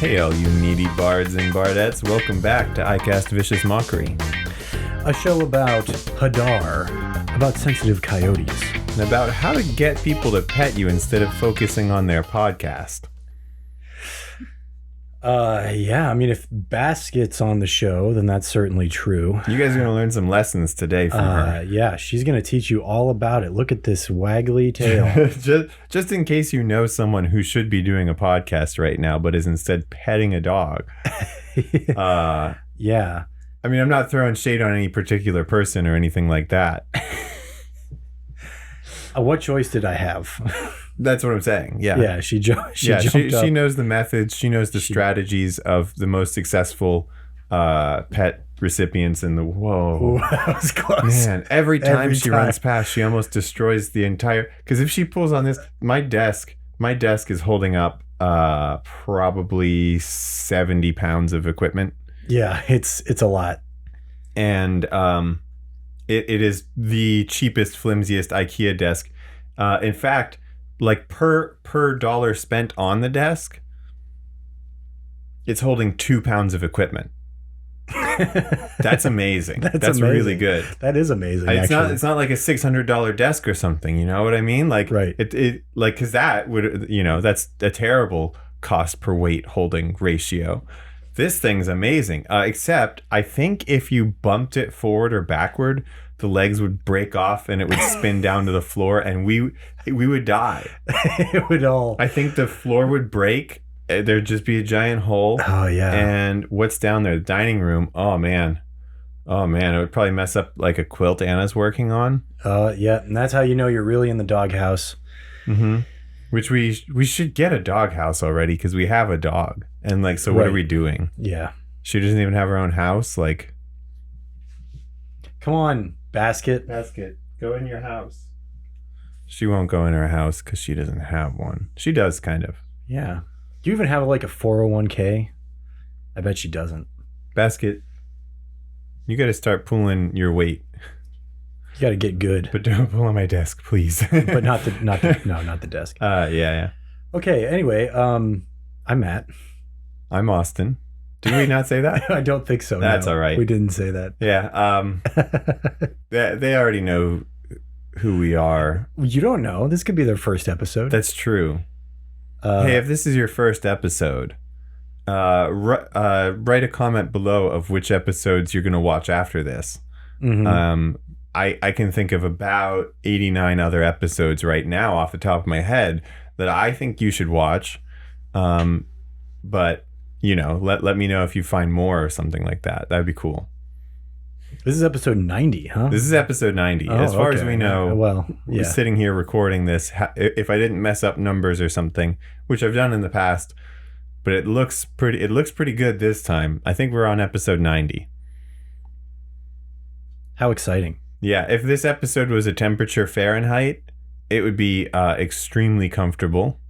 Hey, all you needy bards and bardettes, welcome back to iCast Vicious Mockery. A show about Hadar, about sensitive coyotes. And about how to get people to pet you instead of focusing on their podcast. Yeah, I mean, if Basket's on the show, then that's certainly true. You guys are going to learn some lessons today from her. Yeah, she's going to teach you all about it. Look at this waggly tail. just in case you know someone who should be doing a podcast right now, but is instead petting a dog. Yeah. I mean, I'm not throwing shade on any particular person or anything like that. What choice did I have? That's what I'm saying. Yeah. Yeah, she jumped up. She knows the methods. She knows the strategies of the most successful pet recipients in the... Whoa. Ooh, that was close. Man, every time she runs past, she almost destroys the entire... Because if she pulls on this... My desk is holding up probably 70 pounds of equipment. Yeah, it's a lot. And it is the cheapest, flimsiest IKEA desk. In fact, like per dollar spent on the desk, it's holding 2 pounds of equipment. That's amazing. That's amazing. Really good. That is amazing. It's not like a $600 desk or something. You know what I mean? Like, right. It like, because that would, that's a terrible cost per weight holding ratio. This thing's amazing, except I think if you bumped it forward or backward, the legs would break off and it would spin down to the floor and we would die. It would all... I think the floor would break. There'd just be a giant hole. Oh, yeah. And what's down there? The dining room. Oh, man. It would probably mess up like a quilt Anna's working on. Yeah, and that's how you know you're really in the doghouse. Mm-hmm. Which we should get a doghouse already because we have a dog. And like, so what are we doing? Yeah. She doesn't even have her own house. Like, come on, Basket, go in your house. She won't go in her house because she doesn't have one. She does, kind of. Yeah. Do you even have like a 401k? I bet she doesn't. Basket, you got to start pulling your weight. You got to get good. But don't pull on my desk, please. But not the desk. Yeah. Okay. Anyway, I'm Matt. I'm Austin. Did we not say that? I don't think so. That's no. all right. We didn't say that. Yeah. They already know who we are. You don't know. This could be their first episode. That's true. Hey, if this is your first episode, write a comment below of which episodes you're going to watch after this. Mm-hmm. I can think of about 89 other episodes right now off the top of my head that I think you should watch. But, let me know if you find more or something like that. That'd be cool. This is episode 90, huh? This is episode 90. Oh, as far as we know, we're sitting here recording this. If I didn't mess up numbers or something, which I've done in the past, but it looks pretty good this time. I think we're on episode 90. How exciting. Yeah, if this episode was a temperature Fahrenheit, it would be extremely comfortable.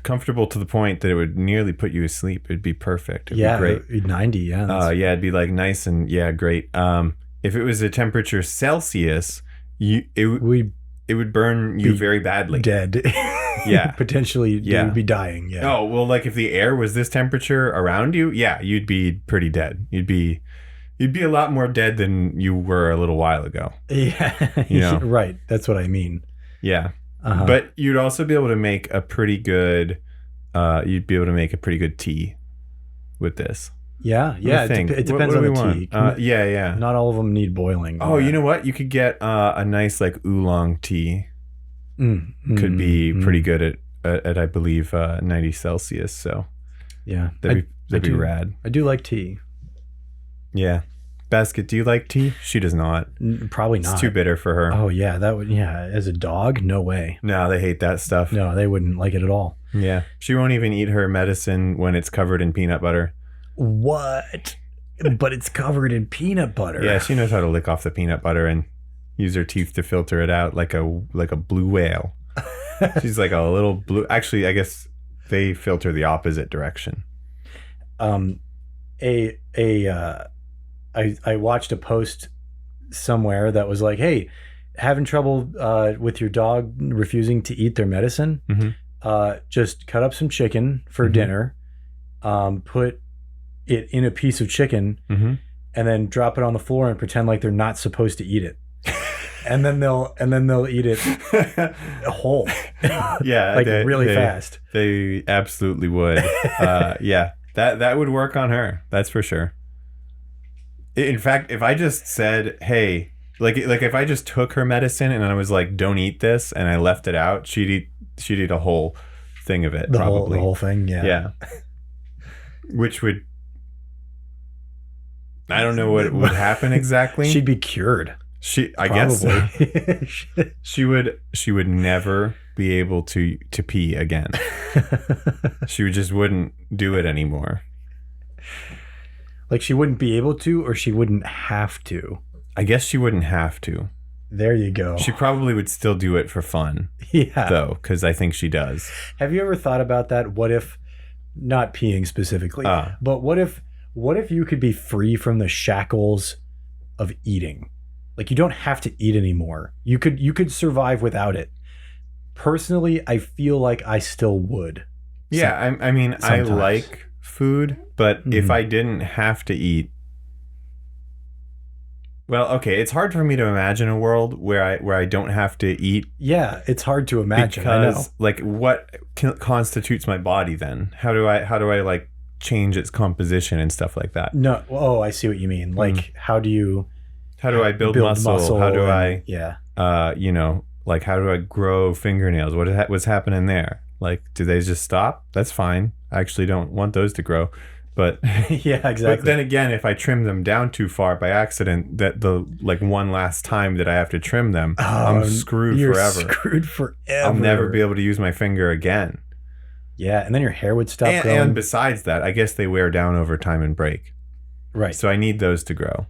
Comfortable to the point that it would nearly put you asleep. It'd be perfect. It'd be great. 90, yeah. Yeah, it'd be like nice and great. If it was a temperature Celsius, it would burn you very badly. Dead. Yeah. Potentially you would be dying. Yeah. Oh, well, like if the air was this temperature around you, yeah, you'd be pretty dead. You'd be a lot more dead than you were a little while ago. Yeah. Right. That's what I mean. Yeah. Uh-huh. But you'd also be able to make a pretty good tea with this. Yeah. It depends on the tea. Yeah. Not all of them need boiling. Oh, you know what? You could get a nice like oolong tea. Could be pretty good at I believe 90 Celsius. So yeah, that'd be rad. I do like tea. Yeah. Basket, do you like tea? She does not. Probably not. It's too bitter for her. Oh yeah, that would. Yeah, as a dog, no way. No, they hate that stuff. No, they wouldn't like it at all. Yeah, she won't even eat her medicine when it's covered in peanut butter. What? But it's covered in peanut butter. Yeah, she knows how to lick off the peanut butter and use her teeth to filter it out like a blue whale. She's like a little blue. Actually, I guess they filter the opposite direction. I watched a post somewhere that was like, hey, having trouble with your dog refusing to eat their medicine? Mm-hmm. Just cut up some chicken for dinner put it in a piece of chicken, Mm-hmm. and then drop it on the floor and pretend like they're not supposed to eat it. And then they'll eat it whole. Yeah, like really fast. They absolutely would. Yeah, that would work on her. That's for sure. In fact, if I just said, "Hey," like if I just took her medicine and I was like, "Don't eat this," and I left it out, she'd eat a whole thing of it. The probably whole thing. Yeah. Yeah. Which would, I don't know what would happen exactly. She'd be cured. I guess so. Probably. She would never be able to pee again. She just wouldn't do it anymore. Like she wouldn't be able to, or she wouldn't have to. I guess she wouldn't have to. There you go. She probably would still do it for fun. Yeah. Though, because I think she does. Have you ever thought about that? What if, not peeing specifically, but what if you could be free from the shackles of eating? Like you don't have to eat anymore. You could survive without it. Personally, I feel like I still would. Yeah, I mean, sometimes. I like food, but if I didn't have to eat, well, okay, it's hard for me to imagine a world where I don't have to eat. Yeah, it's hard to imagine. Because, I know. like, what constitutes my body then? How do I like change its composition and stuff like that? No, oh, I see what you mean. Like, how do I build muscle? How do I, yeah, like, how do I grow fingernails? What's happening there? Like, do they just stop? That's fine. I actually don't want those to grow. But yeah, exactly. But then again, if I trim them down too far by accident, that the like one last time that I have to trim them, I'm screwed forever. Screwed forever. I'll never be able to use my finger again. Yeah, and then your hair would stop growing. And besides that, I guess they wear down over time and break. Right. So I need those to grow.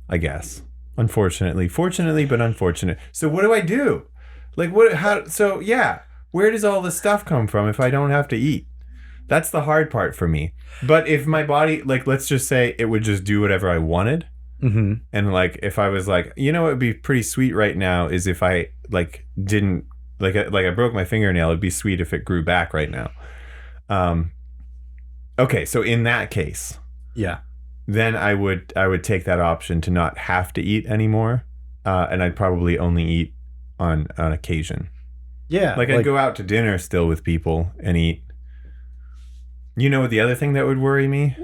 I guess. Unfortunately. Fortunately, but unfortunate. So what do I do? Like where does all this stuff come from if I don't have to eat? That's the hard part for me. But if my body, like, let's just say it would just do whatever I wanted. Mm-hmm. And like, if I was like, what would be pretty sweet right now is if I like didn't, like I broke my fingernail, it'd be sweet if it grew back right now. Okay. So in that case, yeah, then I would take that option to not have to eat anymore. And I'd probably only eat on occasion. Yeah. Like I'd go out to dinner still with people and eat. The other thing that would worry me?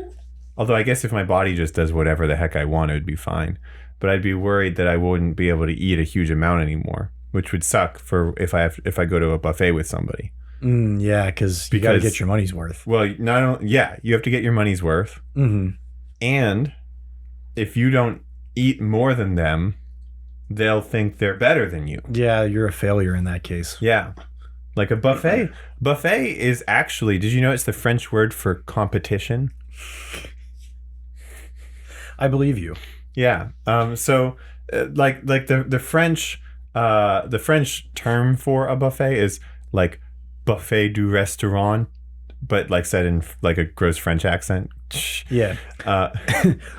Although I guess if my body just does whatever the heck I want, it would be fine. But I'd be worried that I wouldn't be able to eat a huge amount anymore, which would suck for if I go to a buffet with somebody. Yeah, because you got to get your money's worth. Well, you have to get your money's worth. Mm-hmm. And if you don't eat more than them, they'll think they're better than you. Yeah, you're a failure in that case. Yeah. Like a buffet. Buffet is actually, did you know it's the French word for competition? I believe you. Yeah. So like the French term for a buffet is like buffet du restaurant, but like said in like a gross French accent. Yeah.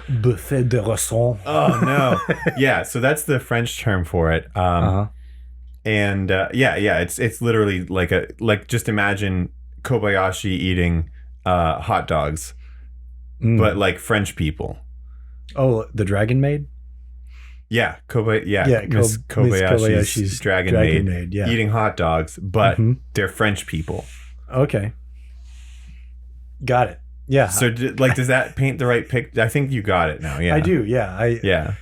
Buffet de restaurant. Oh no. Yeah. So that's the French term for it. And it's literally like just imagine Kobayashi eating hot dogs, but like French people. Oh, the Dragon Maid? Yeah, Miss Kobayashi's Dragon Maid eating hot dogs, but they're French people. Okay. Got it. Yeah. So does that paint the right picture? I think you got it now. Yeah. I do. Yeah.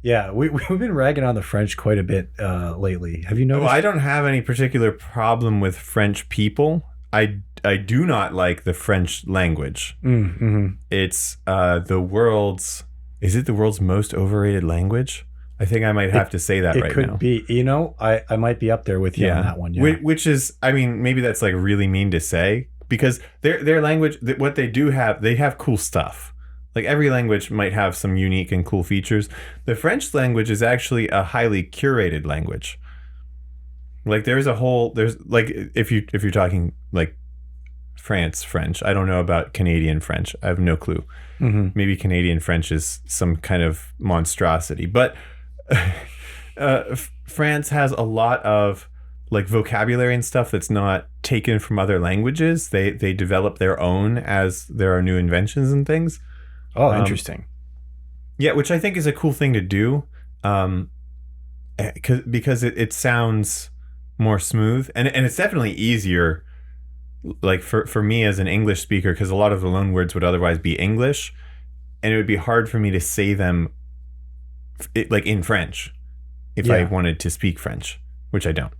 Yeah, we've been ragging on the French quite a bit lately. Have you noticed? Well, I don't have any particular problem with French people. I do not like the French language. Mm-hmm. It's the world's most overrated language? I think I might have to say that right now. It could be. I might be up there with you on that one. Yeah. Which is, I mean, maybe that's like really mean to say because their language, what they do have, they have cool stuff. Like every language might have some unique and cool features. The French language is actually a highly curated language. Like there's like if you're talking like France French, I don't know about Canadian French. I have no clue. Mm-hmm. Maybe Canadian French is some kind of monstrosity, but France has a lot of like vocabulary and stuff that's not taken from other languages. They develop their own as there are new inventions and things. Oh, interesting. Yeah, which I think is a cool thing to do, because it sounds more smooth, and it's definitely easier. Like for me as an English speaker, because a lot of the loan words would otherwise be English, and it would be hard for me to say them like in French if I wanted to speak French, which I don't.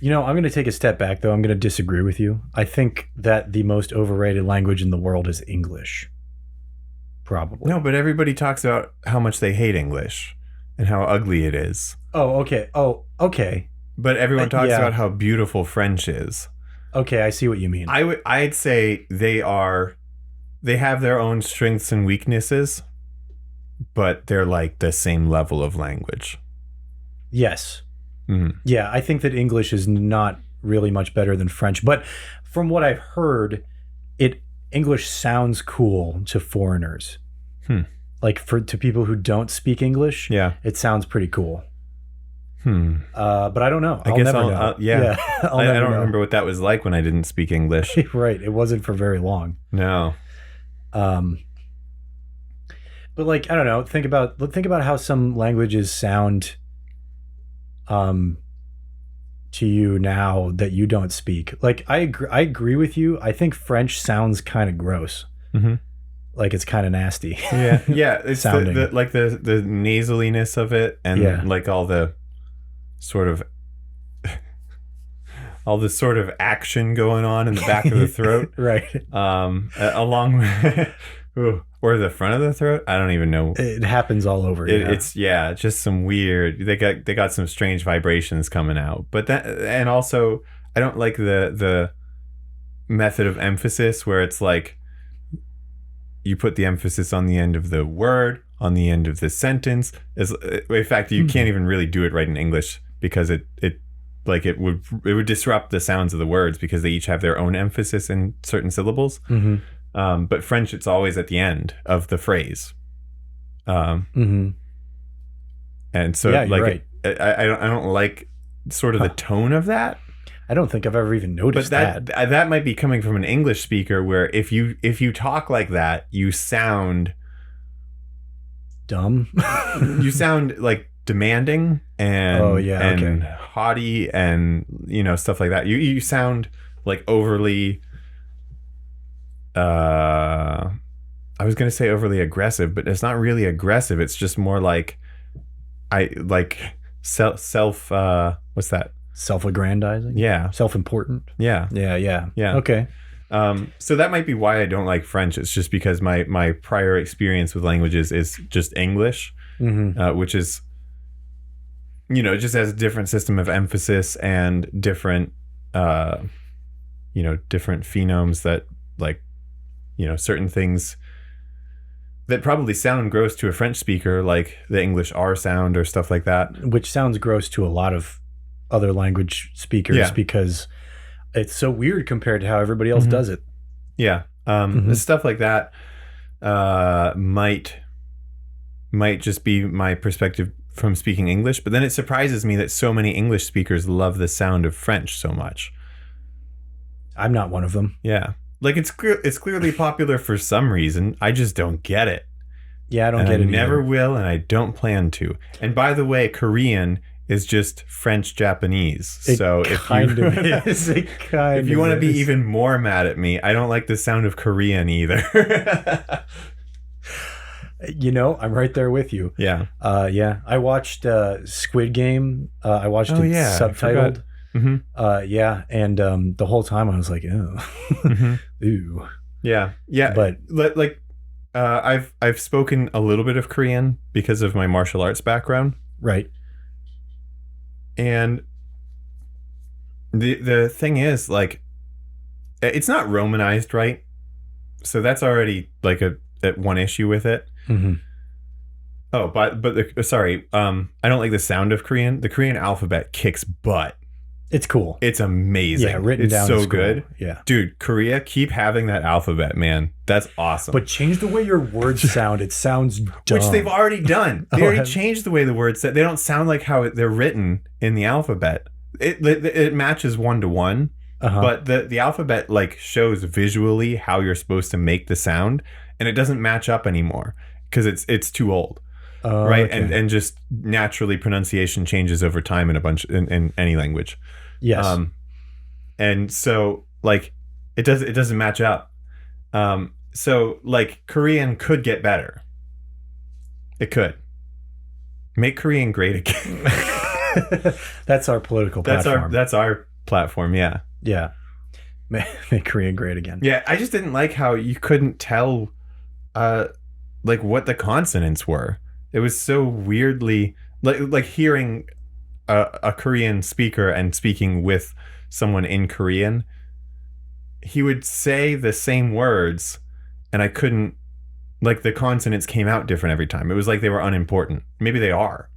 You know, I'm going to take a step back, though. I'm going to disagree with you. I think that the most overrated language in the world is English. Probably. No, but everybody talks about how much they hate English and how ugly it is. Oh, okay. Okay. But everyone talks about how beautiful French is. Okay, I see what you mean. I'd say they have their own strengths and weaknesses, but they're like the same level of language. Yes. Mm-hmm. Yeah, I think that English is not really much better than French, but from what I've heard, English sounds cool to foreigners. Like to people who don't speak English, it sounds pretty cool. But I don't know. I'll never know. I don't remember what that was like when I didn't speak English. Right. It wasn't for very long. No. But like, I don't know. Think about how some languages sound to you now that you don't speak. Like I agree with you. I think French sounds kind of gross. Mm-hmm. Like it's kind of nasty. Yeah. It's sounding. the nasaliness of it, and like all the sort of action going on in the back of the throat. Right. Along with or the front of the throat. I don't even know. It happens all over. It's just some weird. They got some strange vibrations coming out. But that, and also I don't like the method of emphasis where it's like you put the emphasis on the end of the word, on the end of the sentence. In fact, you can't even really do it right in English because it would disrupt the sounds of the words because they each have their own emphasis in certain syllables. Mm-hmm. But French, it's always at the end of the phrase. And so, right. I don't like sort of the tone of that. I don't think I've ever even noticed that. But that might be coming from an English speaker, where if you talk like that, you sound dumb. You sound like demanding and haughty and stuff like that. You sound like overly. I was gonna say overly aggressive, but it's not really aggressive. It's just more like self. What's that? Self-aggrandizing. Yeah. Self-important. Yeah. Yeah. Okay. So that might be why I don't like French. It's just because my prior experience with languages is just English, which is, just has a different system of emphasis and different, different phonemes that certain things that probably sound gross to a French speaker, like the English R sound or stuff like that. Which sounds gross to a lot of other language speakers because it's so weird compared to how everybody else does it. Yeah. Stuff like that might just be my perspective from speaking English, but then it surprises me that so many English speakers love the sound of French so much. I'm not one of them. Yeah. Like it's clearly popular for some reason. I just don't get it. Yeah, I don't get it. I never will, and I don't plan to. And by the way, Korean is just French Japanese. So if you want to be even more mad at me, I don't like the sound of Korean either. I'm right there with you. Yeah. I watched Squid Game. I watched it subtitled. And the whole time I was like, oh, ooh. Yeah. But like, I've spoken a little bit of Korean because of my martial arts background. Right. And the thing is, like, it's not Romanized, right? So that's already like that one issue with it. Mm-hmm. Oh, but sorry. I don't like the sound of Korean. The Korean alphabet kicks butt. It's cool. It's amazing. Yeah, written it's down so is cool. good. Yeah. Dude, Korea, keep having that alphabet, man. That's awesome. But change the way your words sound. It sounds dumb. Which they've already done. They already have- changed the way the words said. They don't sound like how they're written in the alphabet. It matches 1-to-1, but the alphabet like shows visually how you're supposed to make the sound, and it doesn't match up anymore because it's too old. Right. Okay. And just naturally pronunciation changes over time in any language. Yes. And so like it doesn't match up. So like Korean could get better. It could. Make Korean great again. That's our political platform. That's our platform, yeah. Yeah. Make Korean great again. Yeah, I just didn't like how you couldn't tell like what the consonants were. It was so weirdly like hearing a Korean speaker and speaking with someone in Korean. He would say the same words, and I couldn't, like the consonants came out different every time. It was like they were unimportant. Maybe they are.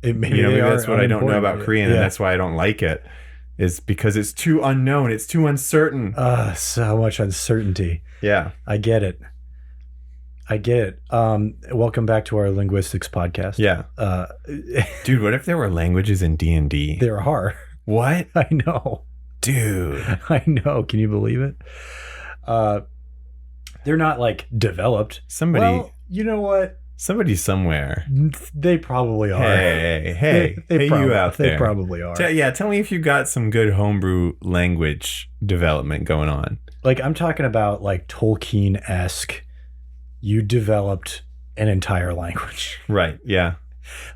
Maybe that's what I don't know about Korean, yeah. and that's why I don't like it. Is because it's too unknown. It's too uncertain. So much uncertainty. Yeah, I get it. Welcome back to our linguistics podcast. Yeah. Dude, what if there were languages in D&D? There are. What? I know. Dude. I know. Can you believe it? They're not like developed. Well, you know what? Somebody somewhere. They probably are. Hey, you out there. They probably are. Tell me if you got some good homebrew language development going on. Like, I'm talking about like Tolkien-esque. You developed an entire language. Right, yeah.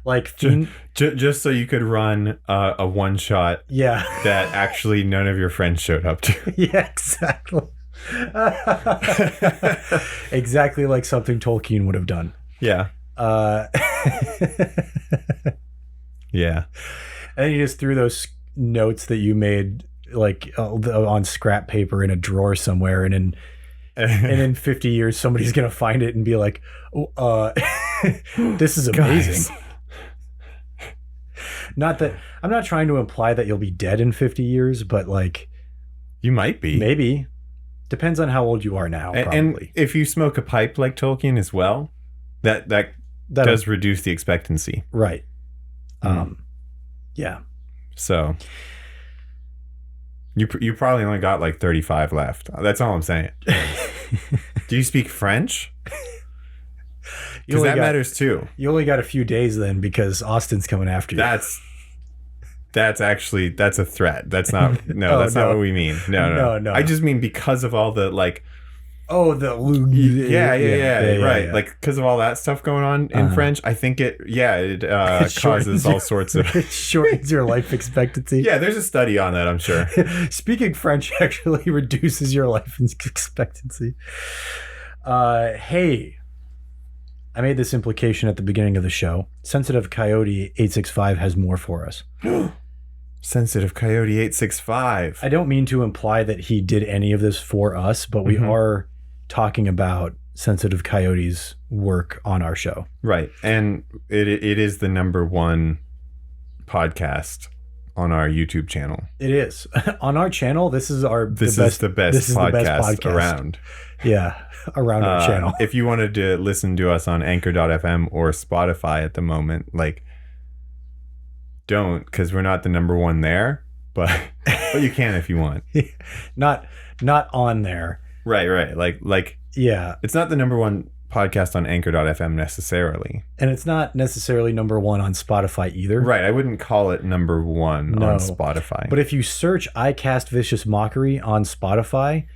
Like just so you could run a one shot. Yeah. That actually none of your friends showed up to. Yeah, exactly. Exactly like something Tolkien would have done. Yeah. Yeah. And then you just threw those notes that you made like on scrap paper in a drawer somewhere, and in 50 years somebody's gonna find it and be like, this is amazing. Guys. Not that I'm not trying to imply that you'll be dead in 50 years, but like you might be. Maybe. Depends on how old you are now, probably. And if you smoke a pipe like Tolkien as well, that does reduce the expectancy. Right. Yeah. So you probably only got like 35 left. That's all I'm saying. Do you speak French? Because that matters too. You only got a few days then, because Austin's coming after you. That's a threat. That's not not what we mean. No. I just mean because of all the like. Oh, the right. Like because of all that stuff going on in French, I think it causes all sorts of. It shortens your life expectancy. Yeah, there's a study on that, I'm sure. Speaking French actually reduces your life expectancy. Hey. I made this implication at the beginning of the show. Sensitive Coyote 865 has more for us. Sensitive Coyote 865. I don't mean to imply that he did any of this for us, but we are talking about Sensitive Coyote's work on our show. Right. And it is the #1 podcast on our YouTube channel. It is. On our channel, this is the best podcast around. Yeah, around our channel. If you wanted to listen to us on Anchor.fm or Spotify at the moment, like, don't, because we're not the #1 there, but you can if you want. Not on there. Right. Like yeah, it's not the #1 podcast on Anchor.fm necessarily, and it's not necessarily #1 on Spotify either. Right, I wouldn't call it #1 on Spotify. But if you search "I Cast Vicious Mockery" on Spotify,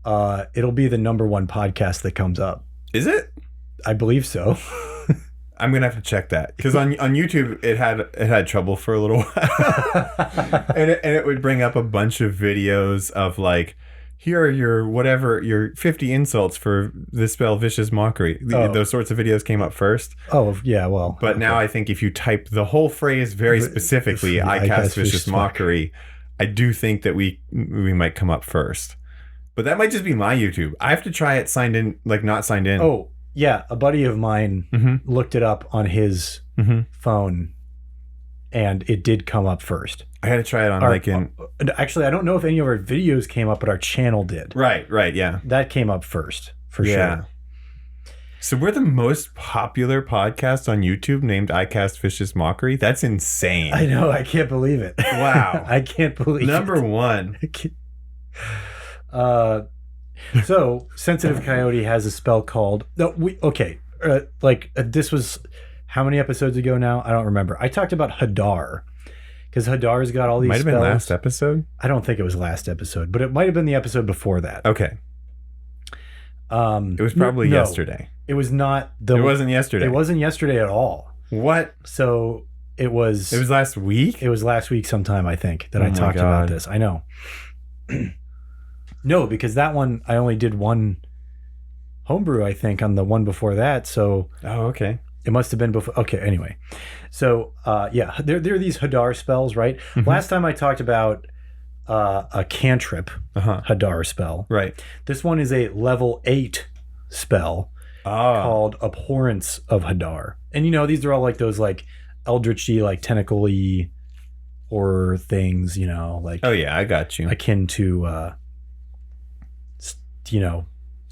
it'll be the #1 podcast that comes up. Is it? I believe so. I'm gonna have to check that, because on YouTube it had trouble for a little while, and it would bring up a bunch of videos of like, here are your 50 insults for the spell Vicious Mockery. Those sorts of videos came up first. Oh yeah, well. But now I think if you type the whole phrase very specifically, I cast Vicious Mockery, I do think that we might come up first. But that might just be my YouTube. I have to try it signed in, like not signed in. Oh, yeah. A buddy of mine looked it up on his phone and it did come up first. I had to try it on Actually, I don't know if any of our videos came up, but our channel did. Right, yeah. That came up first, for sure. So we're the most popular podcast on YouTube named I Cast Fish's Mockery? That's insane. I know. I can't believe it. Wow. I can't believe Number one. So, Sensitive Coyote has a spell called... this was... How many episodes ago now? I don't remember. I talked about Hadar. Because Hadar's got all these spells. Might have been last episode? I don't think it was last episode, but it might have been the episode before that. Okay. It was probably yesterday. It was not. It wasn't yesterday. It wasn't yesterday at all. What? So it was... It was last week? It was last week sometime, I think, that I talked about this. I know. No, because that one, I only did one homebrew, I think, on the one before that. So... Oh, okay. It must have been before. Okay, anyway. So, there are these Hadar spells, right? Mm-hmm. Last time I talked about a cantrip Hadar spell. Right. This one is a level 8 spell called Abhorrence of Hadar. And, these are all like those like eldritchy, like tentacle-y horror things, like... Oh, yeah, I got you. Akin to,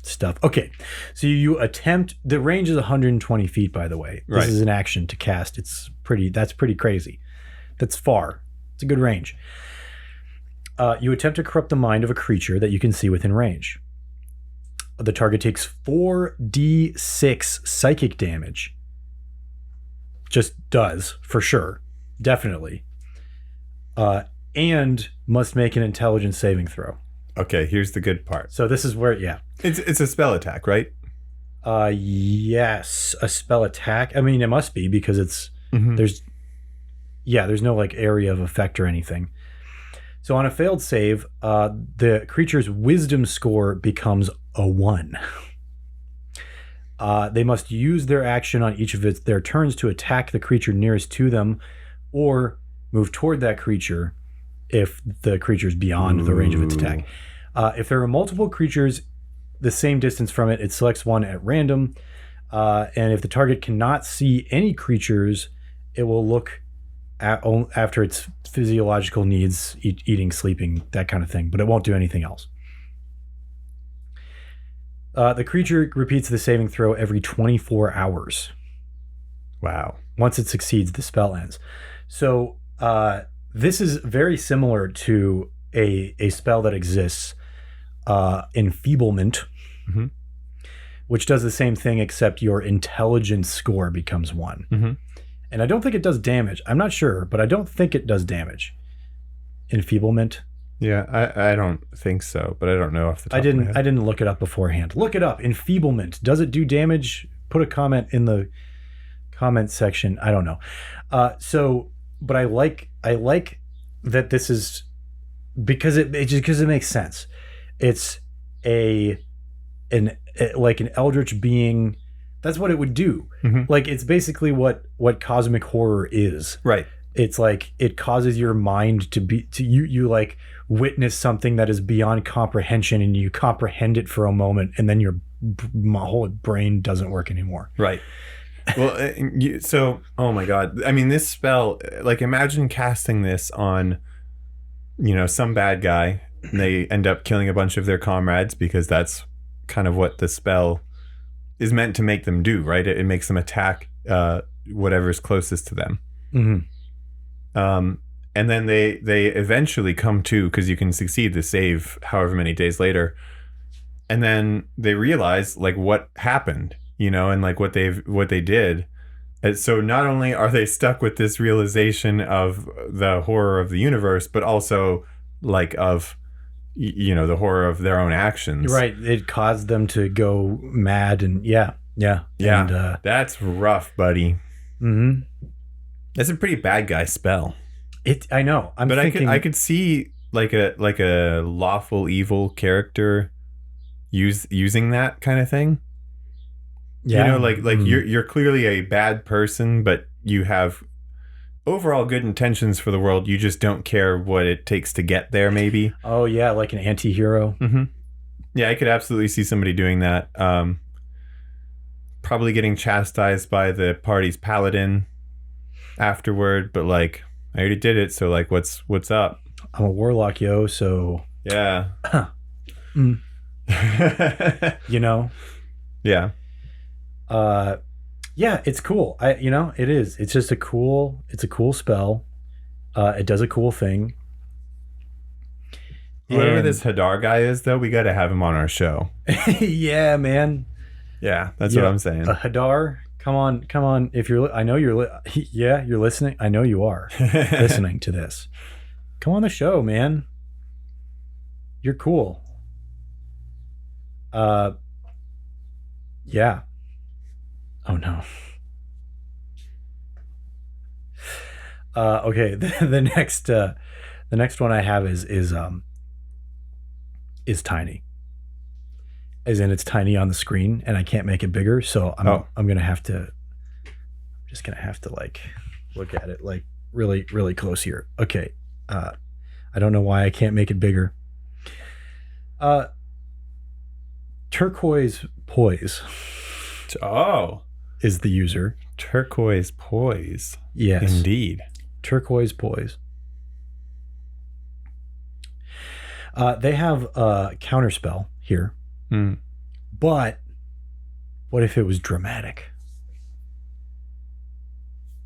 stuff. Okay, so you attempt... The range is 120 feet, by the way. This is an action to cast. That's pretty crazy. That's far. It's a good range. You attempt to corrupt the mind of a creature that you can see within range. The target takes 4d6 psychic damage. Just does, for sure. Definitely. And must make an intelligence saving throw. Okay, here's the good part. So this is where, It's a spell attack, right? Yes, a spell attack. I mean, it must be because it's... Mm-hmm. There's no like area of effect or anything. So on a failed save, the creature's wisdom score becomes a 1. They must use their action on each of their turns to attack the creature nearest to them or move toward that creature if the creature's beyond the range of its attack. If there are multiple creatures the same distance from it, it selects one at random. And if the target cannot see any creatures, it will look after its physiological needs, eating, sleeping, that kind of thing, but it won't do anything else. The creature repeats the saving throw every 24 hours. Wow. Once it succeeds, the spell ends. So this is very similar to a spell that exists, Enfeeblement, mm-hmm. which does the same thing, except your intelligence score becomes 1. Mm-hmm. And I don't think it does damage. I'm not sure, but I don't think it does damage. Enfeeblement. Yeah, I don't think so, but I don't know off the top of my head. I didn't look it up beforehand. Look it up. Enfeeblement. Does it do damage? Put a comment in the comment section. I don't know. But I like that this is because it makes sense. It's like an eldritch being. That's what it would do. Mm-hmm. Like it's basically what cosmic horror is. Right. It's like it causes your mind to you like witness something that is beyond comprehension, and you comprehend it for a moment, and then your whole brain doesn't work anymore. Right. Well, oh my God. I mean, this spell, like imagine casting this on, some bad guy, and they end up killing a bunch of their comrades because that's kind of what the spell is meant to make them do, right? It makes them attack whatever's closest to them. Mm-hmm. And then they eventually come to, because you can succeed the save however many days later, and then they realize like what happened, and like what they did. And so not only are they stuck with this realization of the horror of the universe, but also like of the horror of their own actions. Right. It caused them to go mad, and yeah. And, that's rough, buddy. Mm-hmm. That's a pretty bad guy spell. I know. I'm thinking I could see like a lawful evil character using that kind of thing. Yeah. You're clearly a bad person, but you have overall good intentions for the world. You just don't care what it takes to get there, maybe. Oh yeah, like an anti-hero. Mm-hmm. Yeah, I could absolutely see somebody doing that. Probably getting chastised by the party's paladin afterward, but like I already did it. So like, what's up? I'm a warlock, yo. So Yeah. you know. Yeah. Yeah, it's cool. It is. It's just a cool spell. It does a cool thing. Whoever this Hadar guy is, though, we got to have him on our show. Yeah, man. Yeah, that's what I'm saying. Hadar, come on. If you're, I know you're, you're listening. I know you are listening to this. Come on the show, man. You're cool. Yeah. Oh no. Okay. The next one I have is tiny. As in, it's tiny on the screen, and I can't make it bigger. So I'm just gonna have to like look at it like really, really close here. Okay. I don't know why I can't make it bigger. TurquoisePoise. Oh, is the user. TurquoisePoise. Yes, indeed. TurquoisePoise. They have a counterspell here, but what if it was dramatic?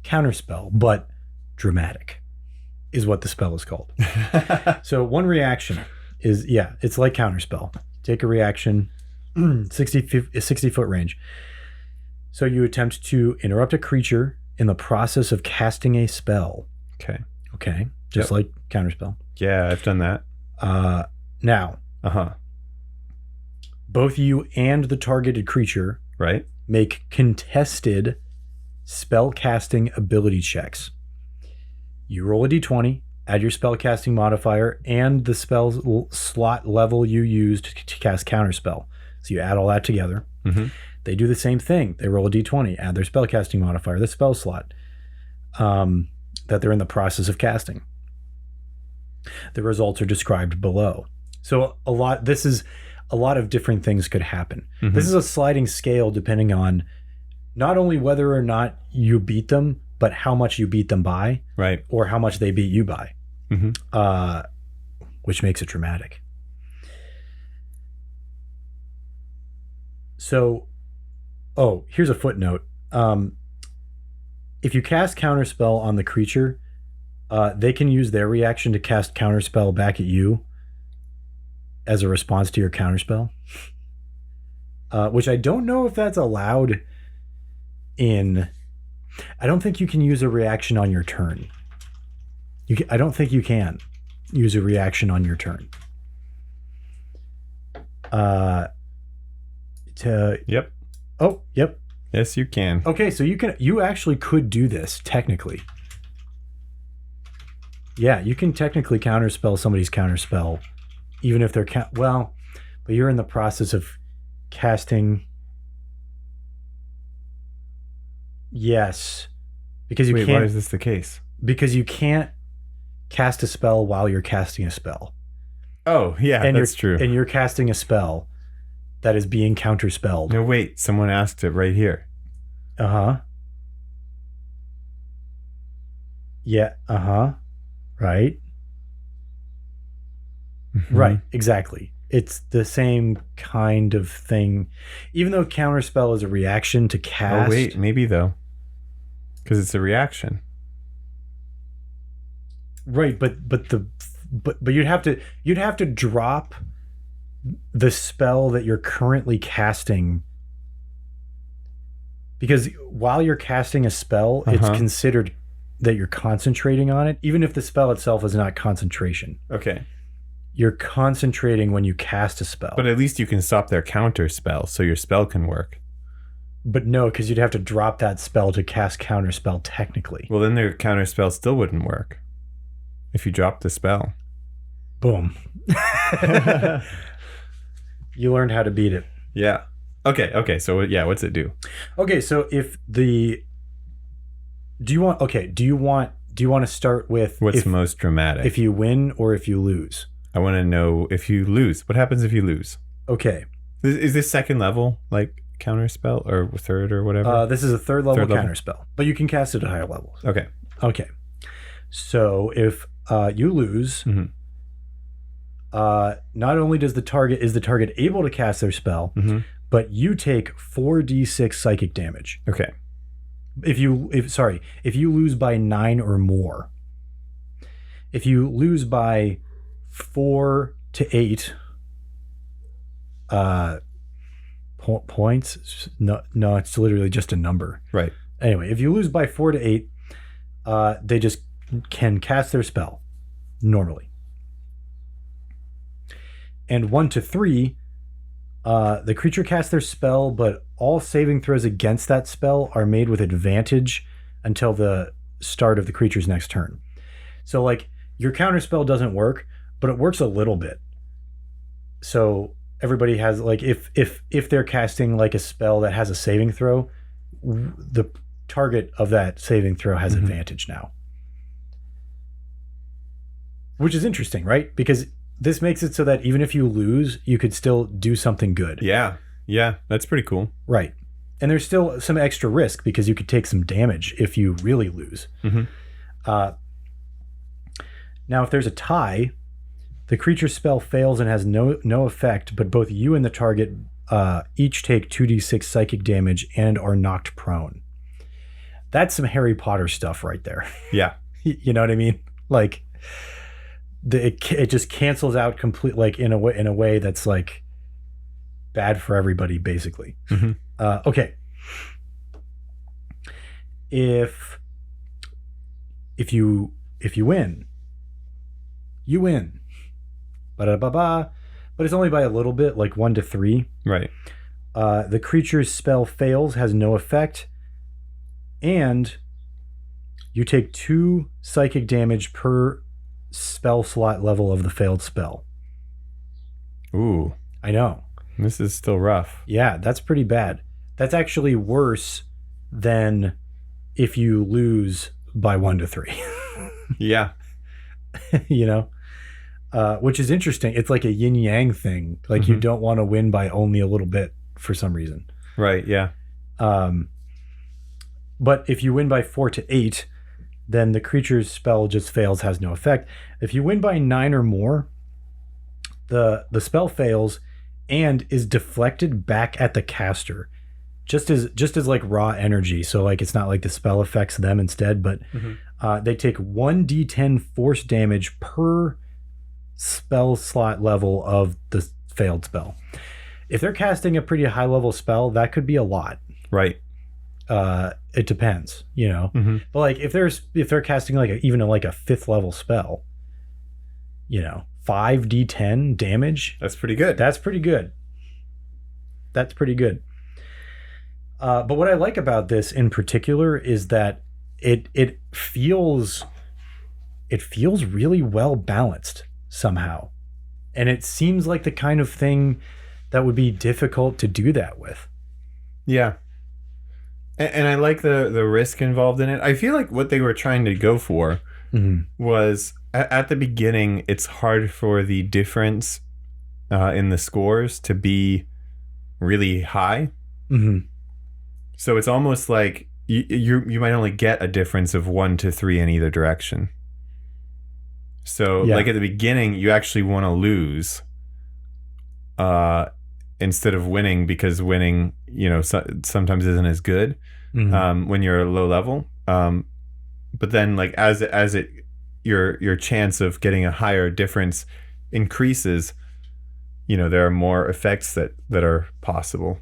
Counterspell, but dramatic, is what the spell is called. So one reaction is, it's like counterspell. Take a reaction, 60 foot range. So you attempt to interrupt a creature in the process of casting a spell. Okay. Just like counterspell. Yeah, I've done that. Now. Both you and the targeted creature make contested spell casting ability checks. You roll a d20, add your spell casting modifier and the spell slot level you used to cast counterspell. So you add all that together. They do the same thing. They roll a d20, add their spell casting modifier, the spell slot that they're in the process of casting. The results are described below. So a lot of different things could happen. This is a sliding scale depending on not only whether or not you beat them, but how much you beat them by, or how much they beat you by, which makes it dramatic. So, here's a footnote. If you cast Counterspell on the creature, they can use their reaction to cast Counterspell back at you as a response to your Counterspell, which I don't know if that's allowed in... I don't think you can use a reaction on your turn. I don't think you can use a reaction on your turn. Yep. Oh, yep. Yes, you can. Okay, so you actually could do this technically. Yeah, you can technically counterspell somebody's counterspell, even if they're but you're in the process of casting. Yes, because you can't. Why is this the case? Because you can't cast a spell while you're casting a spell. Oh, yeah, that's true. And you're casting a spell that is being counterspelled. No, wait. Someone asked it right here. Yeah. Right. Right. Exactly. It's the same kind of thing. Even though counterspell is a reaction to cast. Oh, wait. Maybe, though. Because it's a reaction. Right. But you'd have to drop the spell that you're currently casting, because while you're casting a spell, it's considered that you're concentrating on it, even if the spell itself is not concentration. Okay. You're concentrating when you cast a spell. But at least you can stop their counter spell, so your spell can work. But no, because you'd have to drop that spell to cast counterspell technically. Well, then their counter spell still wouldn't work if you dropped the spell. Boom. You learned how to beat it. Yeah. Okay. So yeah, what's it do? Okay, so if do you want to start with what's most dramatic? If you win or if you lose? I want to know if you lose. What happens if you lose? Okay. Is this second level, like counterspell, or third or whatever? This is a third level counterspell, but you can cast it at higher levels. Okay. So if you lose, Mm-hmm. Not only is the target able to cast their spell, Mm-hmm. but you take 4d6 psychic damage. Okay. If you lose by 9 or more. If you lose by 4 to 8 points, no, it's literally just a number. Right. Anyway, if you lose by 4 to 8, they just can cast their spell normally. And 1 to 3, the creature casts their spell, but all saving throws against that spell are made with advantage until the start of the creature's next turn. So like your counterspell doesn't work, but it works a little bit. So everybody has like if they're casting like a spell that has a saving throw, the target of that saving throw has advantage now. Which is interesting, right? Because this makes it so that even if you lose, you could still do something good. Yeah. Yeah. That's pretty cool. Right. And there's still some extra risk because you could take some damage if you really lose. Mm-hmm. Now, if there's a tie, the creature's spell fails and has no effect, but both you and the target each take 2d6 psychic damage and are knocked prone. That's some Harry Potter stuff right there. Yeah. You know what I mean? Like it just cancels out complete, like in a way that's like bad for everybody, basically. Mm-hmm. Okay. If you win, you win. Ba-da-ba-ba. But it's only by a little bit, like 1 to 3. Right. The creature's spell fails, has no effect, and you take 2 psychic damage per spell slot level of the failed spell. Ooh. I know. This is still rough. Yeah, that's pretty bad. That's actually worse than if you lose by 1 to 3. Yeah. You know? Which is interesting. It's like a yin yang thing. Like you don't want to win by only a little bit for some reason. Right. Yeah. But if you win by 4 to 8, then the creature's spell just fails, has no effect. If you win by 9 or more, the spell fails and is deflected back at the caster, just as like raw energy. So like it's not like the spell affects them instead, but they take 1d10 force damage per spell slot level of the failed spell. If they're casting a pretty high level spell, that could be a lot. Right. It depends, you know. But like if they're casting like even a 5th level spell, you know, 5d10 damage. That's pretty good. That's pretty good. That's pretty good. But what I like about this in particular is that it feels really well balanced somehow. And it seems like the kind of thing that would be difficult to do that with. Yeah. And I like the risk involved in it. I feel like what they were trying to go for was at the beginning, it's hard for the difference in the scores to be really high. So it's almost like you might only get a difference of 1 to 3 in either direction. So like at the beginning, you actually want to lose instead of winning, because winning, you know, sometimes isn't as good when you're low level. But then like as your chance of getting a higher difference increases, you know, there are more effects that are possible.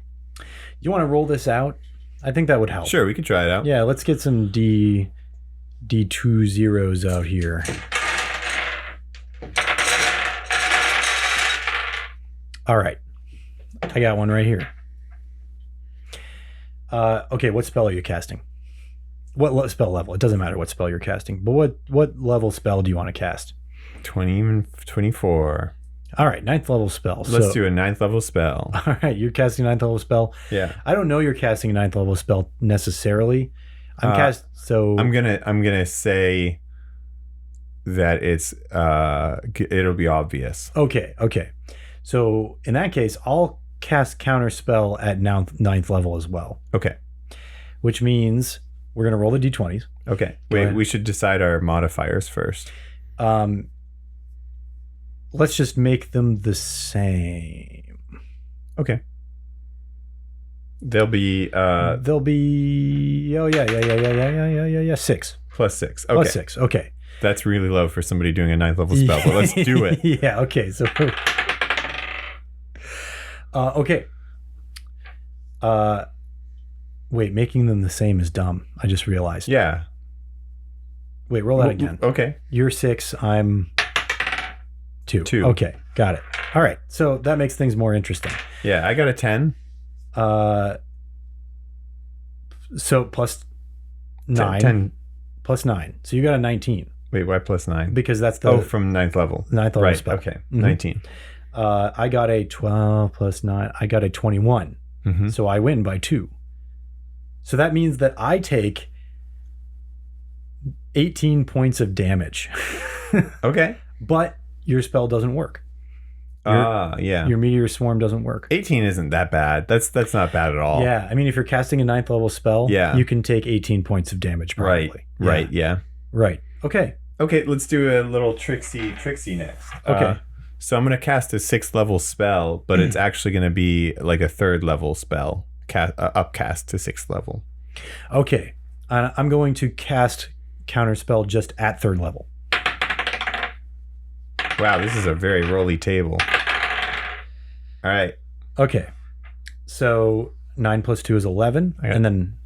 You want to roll this out? I think that would help. Sure, we could try it out. Yeah, let's get some D2 zeros out here. All right. I got one right here. Okay, what spell are you casting? What spell level? It doesn't matter what spell you're casting, but what level spell do you want to cast? 24. All right, 9th level spell. Let's do a 9th level spell. All right, you're casting a 9th level spell. Yeah. I don't know you're casting a 9th level spell necessarily. I'm gonna say that it's it'll be obvious. Okay. So in that case, I'll cast Counterspell at 9th level as well. Okay. Which means We're going to roll the d20s. Okay. Go Wait, ahead. we should decide our modifiers first. Let's just make them the same. Okay. They'll be yeah, 6. plus 6. Okay. Plus 6. Okay. That's really low for somebody doing a 9th level spell, but let's do it. Yeah, okay. So okay. Wait, making them the same is dumb. I just realized. Yeah. Wait, roll that again. Okay. You're 6, I'm 2. 2. Okay, got it. All right. So that makes things more interesting. Yeah, I got a 10. So plus 9. 10. Plus 9. So you got a 19. Wait, why plus 9? Because that's the from 9th level. 9th level Right, spell. okay. Mhm. 19. I got a 12 plus 9. I got a 21. Mm-hmm. So I win by 2. So that means that I take 18 points of damage. Okay. But your spell doesn't work. Yeah. Your meteor swarm doesn't work. 18 isn't that bad. That's not bad at all. Yeah, I mean, if you're casting a 9th level spell, you can take 18 points of damage probably. Right, yeah. Right. Okay. Okay, let's do a little Trixie next. Okay. So I'm going to cast a 6th level spell, but it's actually going to be like a 3rd level spell, upcast to 6th level. Okay. I'm going to cast Counterspell just at 3rd level. Wow, this is a very rolly table. All right. Okay. So 9 plus 2 is 11. And then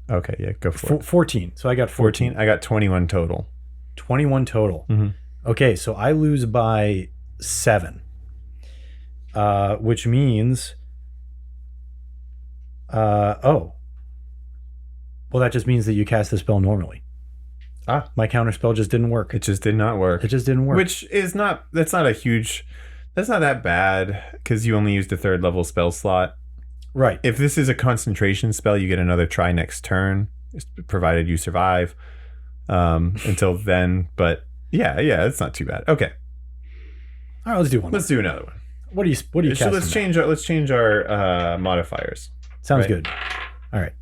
Okay, yeah, go for it. 14. So I got 14. I got 21 total. 21 total. Mm-hmm. Okay, so I lose by 7. Which means... Well, that just means that you cast the spell normally. My counterspell just didn't work. It just did not work. It just didn't work. Which is not... That's not that bad, because you only used a 3rd level spell slot. Right. If this is a concentration spell, you get another try next turn, provided you survive until then. But yeah, it's not too bad. Okay. All right, let's do one. Let's do another one. What do you casting? Let's change our modifiers. Sounds right? good. All right.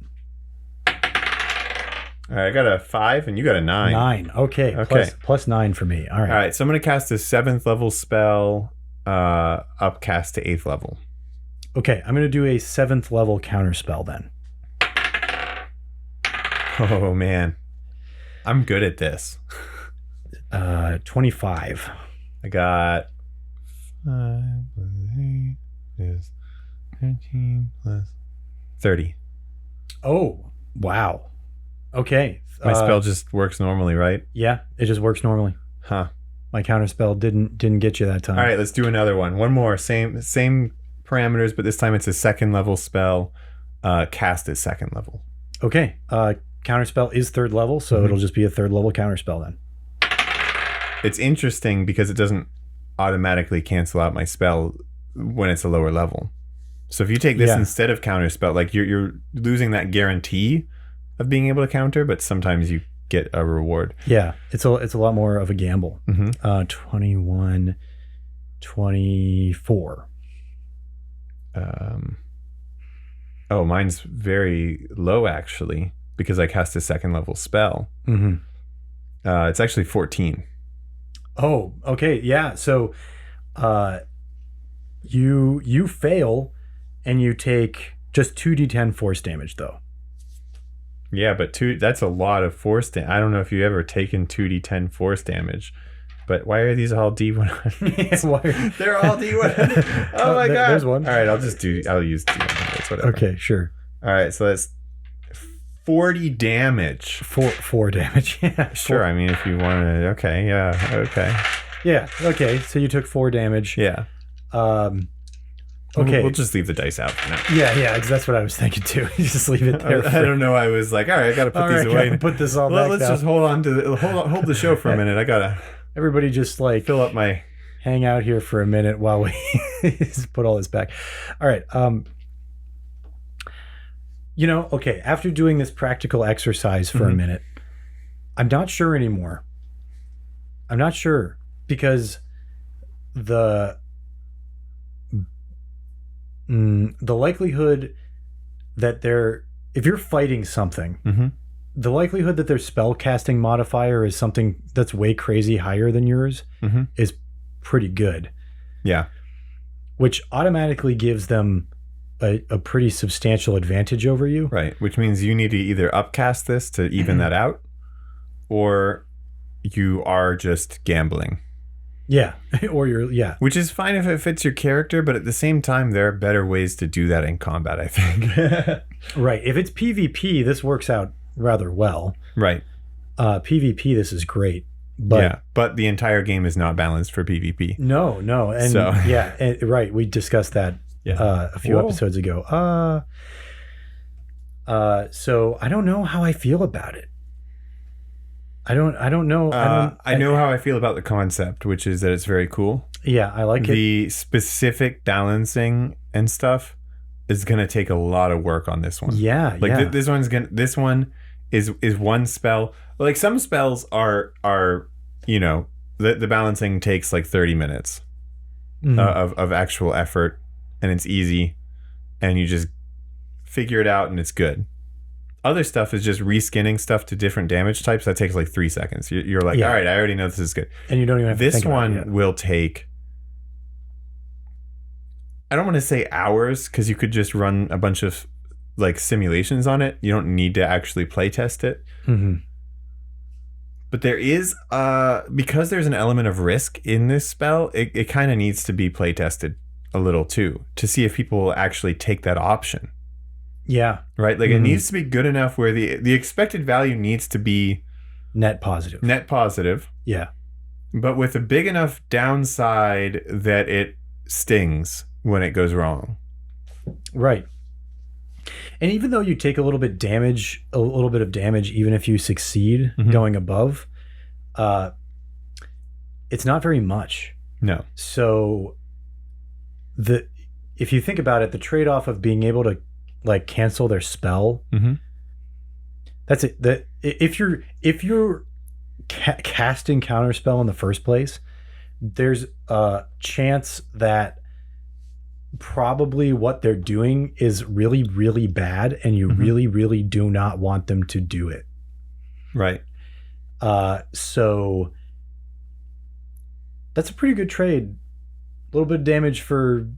All right, I got a 5 and you got a 9. 9. Okay. Plus 9 for me. All right. All right, so I'm going to cast a 7th level spell, upcast to 8th level. Okay, I'm going to do a 7th level counterspell then. Oh, man. I'm good at this. 25. I got 5 plus 8 is 13 plus 30. Oh, wow. Okay. My spell just works normally, right? Yeah, it just works normally. Huh. My counterspell didn't get you that time. All right, let's do another one. One more. Same parameters, but this time it's a 2nd level spell. Cast at 2nd level. Okay. Counterspell is 3rd level, so it'll just be a 3rd level counterspell then. It's interesting because it doesn't automatically cancel out my spell when it's a lower level. So if you take this instead of counterspell, like you're losing that guarantee of being able to counter, but sometimes you get a reward. Yeah, it's a lot more of a gamble. Mm-hmm. 21, 24. Oh, mine's very low actually because I cast a 2nd level spell. Mm-hmm. It's actually 14. Oh, okay, yeah. So, you fail, and you take just 2d10 force damage though. Yeah, but that's a lot of force damage. I don't know if you've ever taken 2d10 force damage, but why are these all D100s? They're all D100. Oh my god. There's one. All right, I'll use D100s, whatever. Okay, sure. All right, so that's 40 damage. 4 damage. Yeah. Sure, I mean, if you want to... Okay, yeah, okay. Yeah, okay, so you took 4 damage. Yeah. Okay. We'll just leave the dice out for now. Yeah, because that's what I was thinking too. You just leave it there. I don't know. I was like, all right, I got to put these away. Put this all back Let's down. just hold the show for a minute. I got to Everybody just like fill up my... hang out here for a minute while we just put all this back. All right. Okay, after doing this practical exercise for a minute, I'm not sure anymore. I'm not sure because the likelihood that if you're fighting something the likelihood that their spell casting modifier is something that's way crazy higher than yours is pretty good. Yeah. Which automatically gives them a pretty substantial advantage over you. Right. Which means you need to either upcast this to even that out, or you are just gambling. Yeah. Or you're, yeah. Which is fine if it fits your character, but at the same time, there are better ways to do that in combat, I think. Right. If it's PvP, this works out rather well. Right. PvP, this is great. But yeah, but the entire game is not balanced for PvP. No. And so. Yeah, right. We discussed that a few episodes ago. So I don't know how I feel about it. I don't know. I know how I feel about the concept, which is that it's very cool. Yeah, I like it. The specific balancing and stuff is going to take a lot of work on this one. Yeah, like this one is one spell. Like some spells are the balancing takes like 30 minutes of actual effort, and it's easy, and you just figure it out and it's good. Other stuff is just reskinning stuff to different damage types. That takes like 3 seconds. You're like, all right, I already know this is good. And you don't even have to think about it. This one will take, I don't want to say hours, because you could just run a bunch of like simulations on it. You don't need to actually play test it. But there is, because there's an element of risk in this spell, it kind of needs to be play tested a little too, to see if people will actually take that option. Yeah. Right? Like it needs to be good enough where the expected value needs to be net positive. Yeah. But with a big enough downside that it stings when it goes wrong. Right. And even though you take a little bit of damage, even if you succeed going above, it's not very much. No. So if you think about it, the trade-off of being able to like cancel their spell, that's it. That if you're casting Counterspell in the first place, there's a chance that probably what they're doing is really, really bad, and you really, really do not want them to do it. Right. So that's a pretty good trade. A little bit of damage for,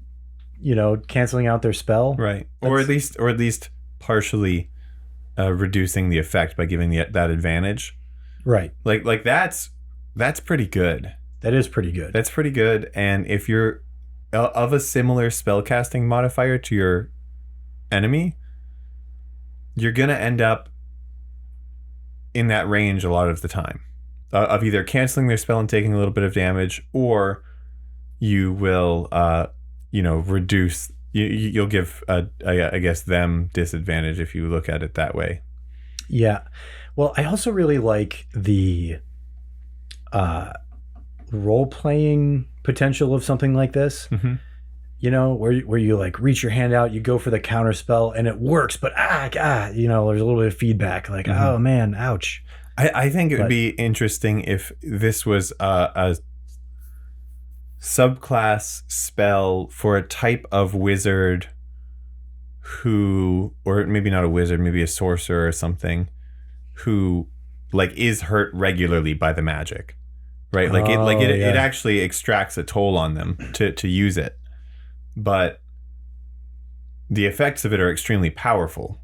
canceling out their spell. Right. Or at least partially reducing the effect by giving that advantage. Right. Like that's pretty good. That is pretty good. That's pretty good. And if you're of a similar spellcasting modifier to your enemy, you're going to end up in that range a lot of the time of either canceling their spell and taking a little bit of damage, or you will, reduce, you'll give, I guess, them disadvantage if you look at it that way. Yeah. Well, I also really like the role-playing potential of something like this. Where you like reach your hand out, you go for the counter spell, and it works, but there's a little bit of feedback, like oh man, ouch. I think it would be interesting if this was a subclass spell for a type of wizard who, or maybe not a wizard, maybe a sorcerer or something, who like is hurt regularly by the magic. Right, it actually extracts a toll on them to use it, but the effects of it are extremely powerful.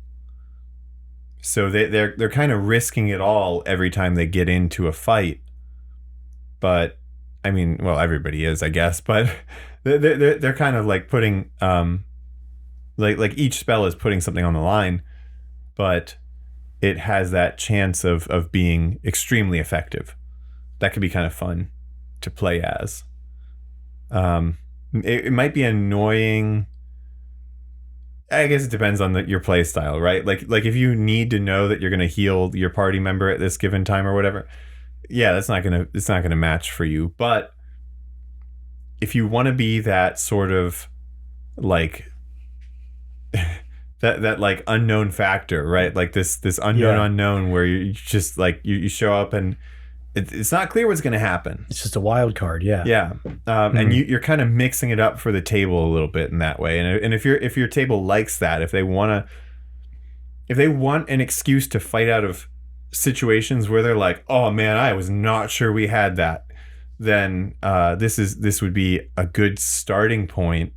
So they're kind of risking it all every time they get into a fight. But I mean, well, everybody is, I guess. But they're kind of like putting like each spell is putting something on the line, but it has that chance of being extremely effective. That could be kind of fun to play as. It might be annoying. I guess it depends on your play style, right? Like if you need to know that you're going to heal your party member at this given time or whatever, yeah, it's not gonna match for you. But if you want to be that sort of like that like unknown factor, right? Like this unknown where you just like you show up and it's not clear what's going to happen. It's just a wild card, yeah. And you're kind of mixing it up for the table a little bit in that way. And if your table likes that, if they want an excuse to fight out of situations where they're like, oh man, I was not sure we had that, then this would be a good starting point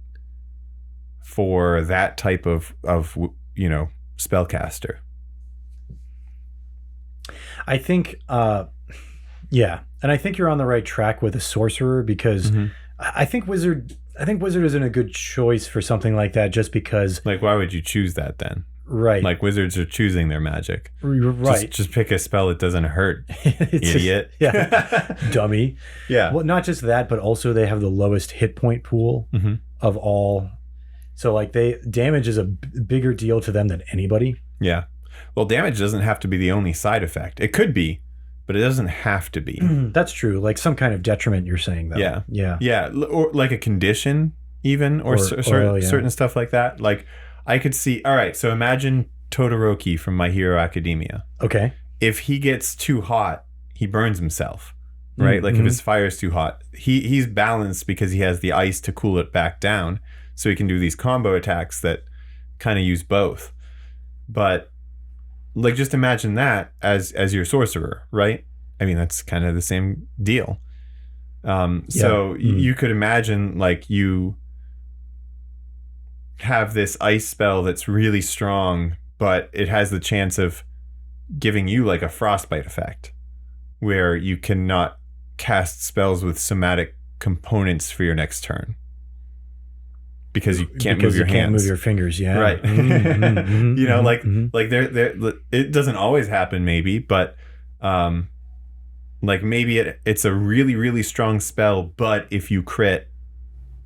for that type of spellcaster. I think yeah, and I think you're on the right track with a sorcerer, because I think wizard isn't a good choice for something like that, just because, like, why would you choose that then? Right. Like, wizards are choosing their magic. Right. Just pick a spell that doesn't hurt, idiot. Yeah. Dummy. Yeah. Well, not just that, but also they have the lowest hit point pool of all. So, like, damage is a bigger deal to them than anybody. Yeah. Well, damage doesn't have to be the only side effect. It could be, but it doesn't have to be. That's true. Like some kind of detriment, you're saying, though. Yeah. Yeah. Yeah. Or like a condition, even, or certain stuff like that. Like, I could see, all right, so imagine Todoroki from My Hero Academia. Okay. If he gets too hot, he burns himself, right? Like, if his fire's too hot, he's balanced because he has the ice to cool it back down. So he can do these combo attacks that kind of use both. But, like, just imagine that as your sorcerer, right? I mean, that's kind of the same deal. So you could imagine, like, you have this ice spell that's really strong, but it has the chance of giving you, like, a frostbite effect, where you cannot cast spells with somatic components for your next turn. Because you can't move your hands. Can't move your fingers, yeah. Right. Like it doesn't always happen, maybe, but like, maybe it's a really, really strong spell, but if you crit,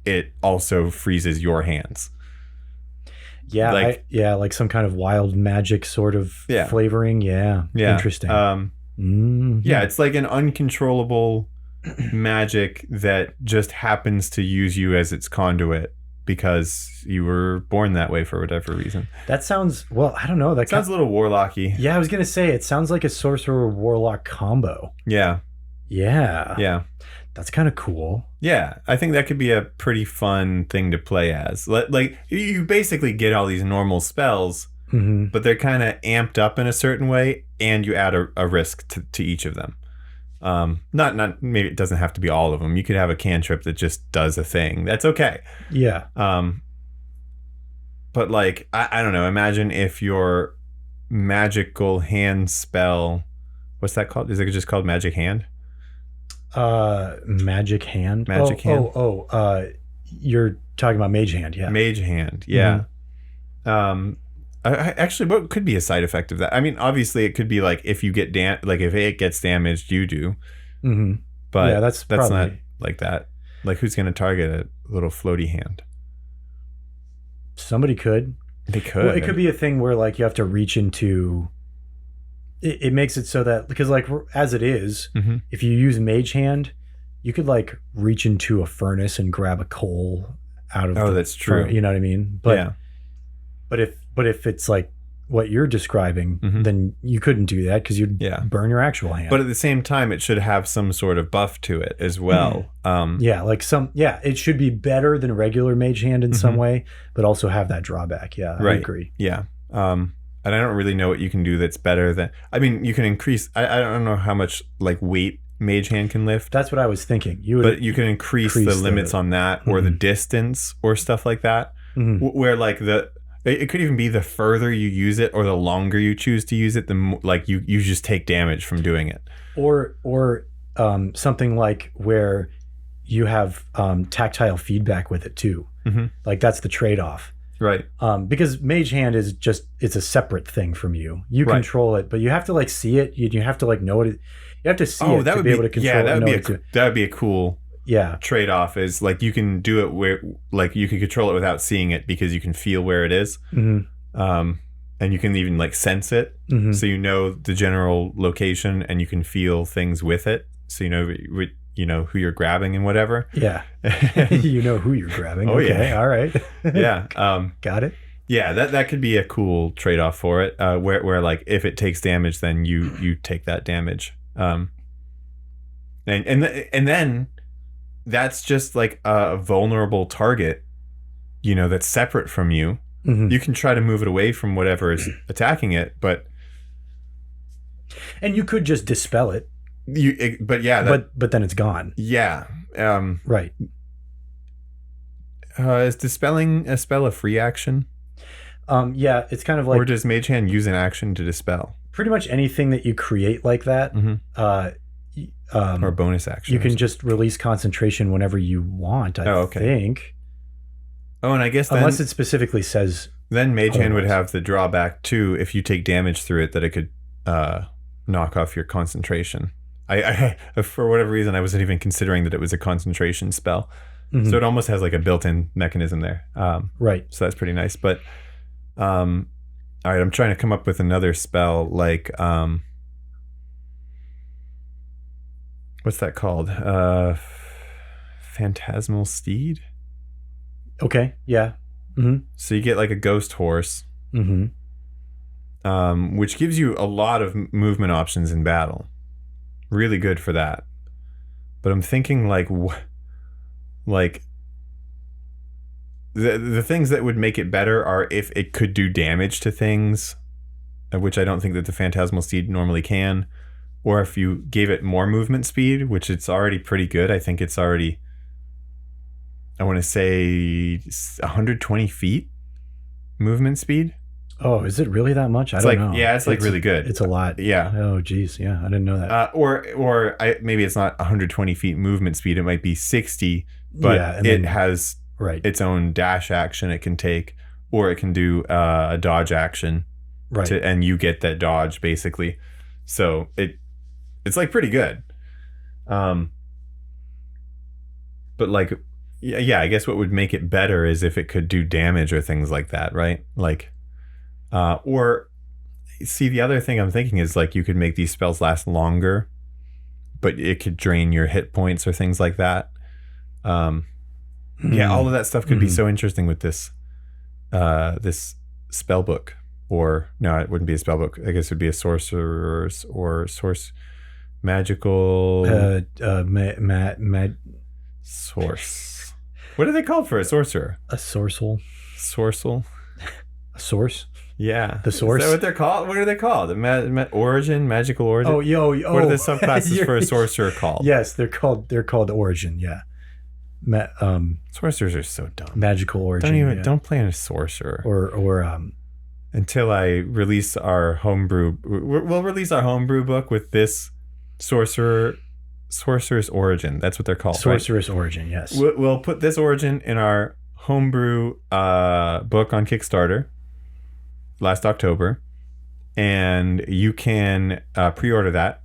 it also freezes your hands. Yeah, like some kind of wild magic sort of flavoring. Yeah. Interesting. Yeah, it's like an uncontrollable magic that just happens to use you as its conduit, because you were born that way for whatever reason. That sounds, well, I don't know. That sounds a little warlocky. Yeah, I was going to say, it sounds like a sorcerer warlock combo. Yeah. Yeah. Yeah. That's kind of cool. Yeah. I think that could be a pretty fun thing to play as. Like, you basically get all these normal spells, but they're kind of amped up in a certain way, and you add a risk to each of them. Not maybe it doesn't have to be all of them. You could have a cantrip that just does a thing. That's okay. Yeah. But, like, I don't know. Imagine if your magical hand spell, what's that called? Is it just called Magic Hand? Magic Hand. Magic Hand. You're talking about Mage Hand, yeah. Mage Hand, yeah. Actually, what could be a side effect of that? I mean, obviously, it could be like if you get if it gets damaged, you do. But yeah, that's probably not like that. Like, who's going to target a little floaty hand? Somebody could. They could. Well, it could be a thing where, like, you have to reach into. It makes it so that, because, like, as it is, if you use Mage Hand, you could, like, reach into a furnace and grab a coal out of. Oh, that's true. You know what I mean? But yeah. But if it's like what you're describing, then you couldn't do that, because you'd burn your actual hand. But at the same time, it should have some sort of buff to it as well. It should be better than regular Mage Hand in some way, but also have that drawback. Yeah, right. I agree. Yeah. And I don't really know what you can do that's better than. I mean, you can increase. I don't know how much, like, weight Mage Hand can lift. That's what I was thinking. But you can increase the limits on that, or the distance, or stuff like that. Where, like, it could even be the further you use it, or the longer you choose to use it, the more, like, you just take damage from doing it. Or something like where you have tactile feedback with it too. Like, that's the trade-off. Right. Because Mage Hand is it's a separate thing from you. You control it, but you have to, like, see it. You have to, like, know it. You have to see it to be able to control it. That would be a cool trade-off, is, like, you can do it where, like, you can control it without seeing it, because you can feel where it is. And you can even, like, sense it. So you know the general location, and you can feel things with it. So you know who you're grabbing and whatever. Yeah. You know who you're grabbing. Oh, okay. Yeah. All right. Yeah. Got it. Yeah, that could be a cool trade-off for it, where like, if it takes damage, then you take that damage. And then that's just, like, a vulnerable target, that's separate from you. You can try to move it away from whatever is attacking it, but And you could just dispel it. But yeah, but then it's gone. Yeah. Right. Is dispelling a spell a free action? Yeah, it's kind of like... Or does Mage Hand use an action to dispel? Pretty much anything that you create like that. Or bonus action. You can just release concentration whenever you want, I think. Oh, and I guess unless it specifically says... Then Mage Hand would have the drawback, too, if you take damage through it, that it could knock off your concentration. I for whatever reason, I wasn't even considering that it was a concentration spell. Mm-hmm. So it almost has like a built-in mechanism there. Right. So that's pretty nice. But, all right, I'm trying to come up with another spell like... what's that called? Phantasmal Steed? Okay, yeah. Mm-hmm. So you get like a ghost horse, which gives you a lot of movement options in battle. Really good for that. But I'm thinking like the things that would make it better are if it could do damage to things, which I don't think that the Phantasmal Steed normally can, or if you gave it more movement speed, which it's already pretty good. I think it's already, I want to say 120 feet movement speed. Oh, is it really that much? I don't know. Yeah, it's really good. It's a lot. Yeah. Oh, geez. Yeah, I didn't know that. Maybe it's not 120 feet movement speed. It might be 60, but it has its own dash action it can take, or it can do a dodge action. Right. And you get that dodge, basically. So it's like pretty good. But like, yeah, I guess what would make it better is if it could do damage or things like that, right? Like... or see, the other thing I'm thinking is like you could make these spells last longer, but it could drain your hit points or things like that. Yeah, all of that stuff could be so interesting with this spell book. Or no, it wouldn't be a spell book. I guess it would be a sorcerer's or source magical source. What are they called for a sorcerer? A sorcel. Sorcel. A source. Yeah, the source. Is that what they're called? What are they called? Origin, magical origin. Oh. What are the subclasses for a sorcerer called? Yes, they're called origin. Yeah. Sorcerers are so dumb. Magical origin. Don't play on a sorcerer. Or until I release our homebrew. We'll release our homebrew book with this sorcerer's origin. That's what they're called. Sorcerer's origin. Yes. We'll put this origin in our homebrew book on Kickstarter last October, and you can pre-order that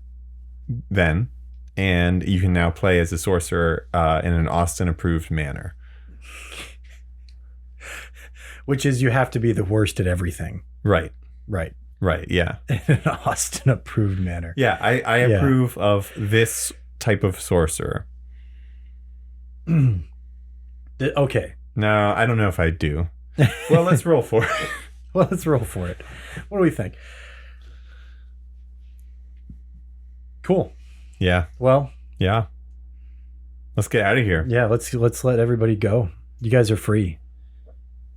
then, and you can now play as a sorcerer in an Austin approved manner, which is you have to be the worst at everything. Right, yeah. In an Austin approved manner. Yeah, I approve of this type of sorcerer. Okay. No, I don't know if I do. Well, let's roll for it. What do we think? Cool. Yeah. Well. Yeah. Let's get out of here. Yeah, let's let everybody go. You guys are free.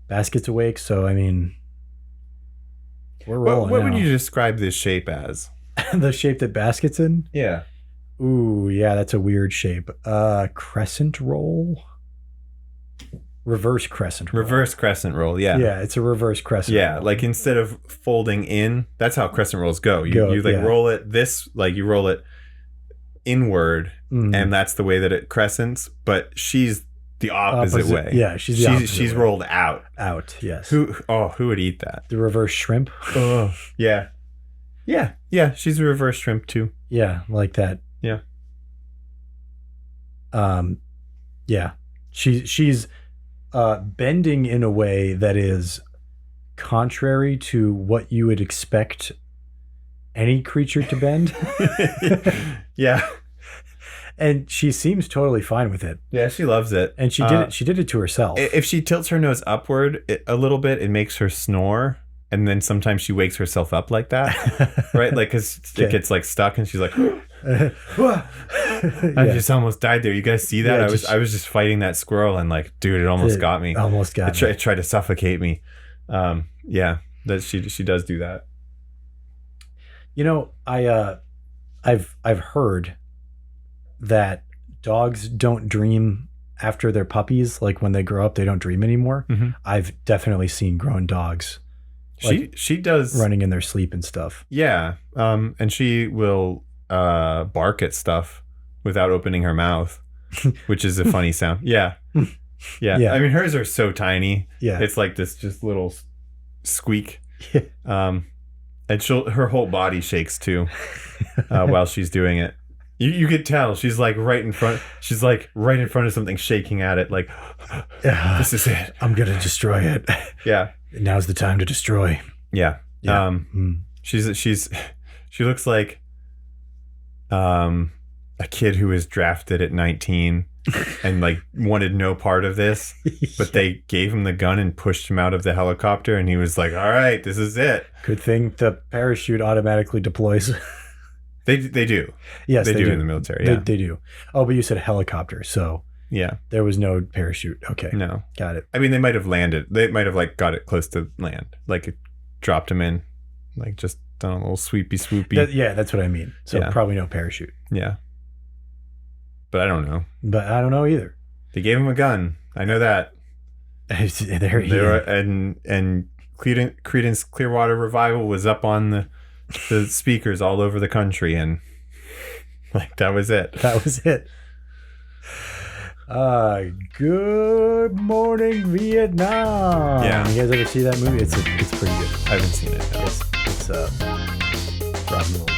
Basket's awake, so I mean, we're rolling. What would you describe this shape as? The shape that Basket's in? Yeah. Ooh, yeah, that's a weird shape. Crescent roll. Reverse crescent roll. Reverse crescent roll, yeah. Yeah, it's a reverse crescent roll. Yeah, like instead of folding in, that's how crescent rolls go. You roll it you roll it inward, and that's the way that it crescents, but she's the opposite way. Yeah, she's rolled out. Out, yes. Who would eat that? The reverse shrimp? Oh, yeah. Yeah, she's a reverse shrimp too. Yeah, like that. Yeah. Yeah. She's bending in a way that is contrary to what you would expect any creature to bend. Yeah. And she seems totally fine with it. Yeah, she loves it. And she did it to herself. If she tilts her nose upward a little bit, it makes her snore. And then sometimes she wakes herself up like that. Right? Like, because it gets like stuck and she's like, I just almost died there. You guys see that? Yeah, I was just fighting that squirrel and like, dude, it almost got me. It tried to suffocate me. Yeah, that she does do that. You know, I've heard that dogs don't dream after they're puppies. Like when they grow up, they don't dream anymore. Mm-hmm. I've definitely seen grown dogs. She does running in their sleep and stuff. Yeah. And she will bark at stuff without opening her mouth, which is a funny sound. Yeah. Yeah. I mean, hers are so tiny. Yeah. It's like this just little squeak. Yeah. And her whole body shakes too while she's doing it. You could tell she's like right in front. She's like right in front of something, shaking at it, like this is it. I'm gonna destroy it. Yeah. Now's the time to destroy. Yeah. She looks like a kid who was drafted at 19 and like wanted no part of this, but they gave him the gun and pushed him out of the helicopter, and he was like, all right, this is it. Good thing the parachute automatically deploys. They do. Yes, they do in the military. Yeah. They do. Oh, but you said helicopter, so yeah, there was no parachute. Okay, no, got it. I mean, they might have landed. They might have like got it close to land, like it dropped him in, like just done a little sweepy swoopy. Yeah, that's what I mean. So probably no parachute. Yeah, but I don't know. But I don't know either. They gave him a gun. I know that. And Creedence Clearwater Revival was up on the speakers all over the country, and like that was it. That was it. Good Morning Vietnam. Yeah. You guys ever see that movie? It's pretty good. I haven't seen it. It's rock and roll.